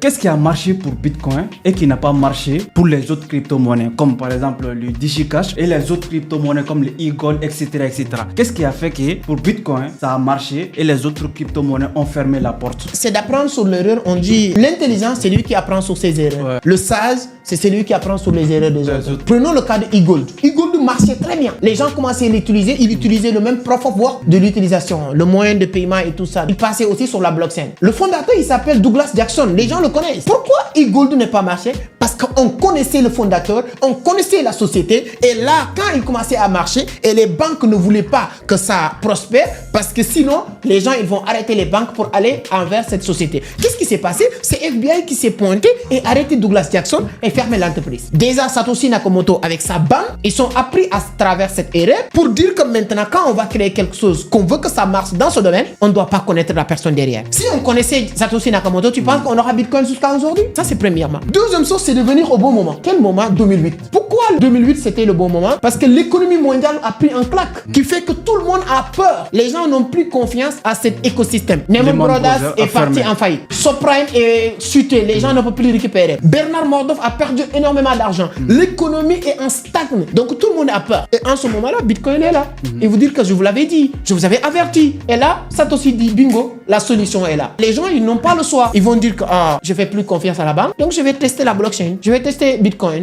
Qu'est-ce qui a marché pour Bitcoin et qui n'a pas marché pour les autres crypto-monnaies, comme par exemple le DigiCash et les autres crypto-monnaies comme le e-gold, etc., etc. Qu'est-ce qui a fait que pour Bitcoin, ça a marché et les autres crypto-monnaies ont fermé la porte? C'est d'apprendre sur l'erreur. On dit l'intelligence, c'est lui qui apprend sur ses erreurs. Ouais. Le sage, c'est celui qui apprend sur les erreurs des autres. Prenons le cas de e-gold. E-gold marchait très bien. Les gens commençaient à l'utiliser. Ils utilisaient le même proof of work de l'utilisation, le moyen de paiement et tout ça. Il passait aussi sur la blockchain. Le fondateur, il s'appelle Douglas Jackson. Les gens le connaissent. Pourquoi e-gold n'est pas marché? Parce qu'on connaissait le fondateur, on connaissait la société. Et là, quand il commençait à marcher, et les banques ne voulaient pas que ça prospère, parce que sinon, les gens ils vont arrêter les banques pour aller envers cette société. Qu'est-ce qui s'est passé? C'est FBI qui s'est pointé et arrêté Douglas Jackson et fermé l'entreprise. Déjà, Satoshi Nakamoto, avec sa banque, ils sont appris à travers cette erreur pour dire que maintenant, quand on va créer quelque chose, qu'on veut que ça marche dans ce domaine, on ne doit pas connaître la personne derrière. Si on connaissait Satoshi Nakamoto, tu penses qu'on aura Bitcoin jusqu'à aujourd'hui? Ça, c'est premièrement. Deuxième chose, c'est de venir au bon moment. Quel moment? 2008. Pourquoi 2008 c'était le bon moment? Parce que l'économie mondiale a pris un claque qui fait que tout le monde a peur. Les gens n'ont plus confiance à cet écosystème. Lehman Brothers est parti en faillite. Subprime est chuté. Les gens ne peuvent plus récupérer. Bernard Madoff a perdu énormément d'argent. L'économie est en stagne. Donc tout le monde a peur. Et en ce moment-là, Bitcoin est là. Et vous dire que je vous l'avais dit. Je vous avais averti. Et là, Satoshi dit bingo, la solution est là. Les gens, ils n'ont pas le choix. Ils vont dire que je fais plus confiance à la banque. Donc je vais tester la blockchain. Je vais tester Bitcoin.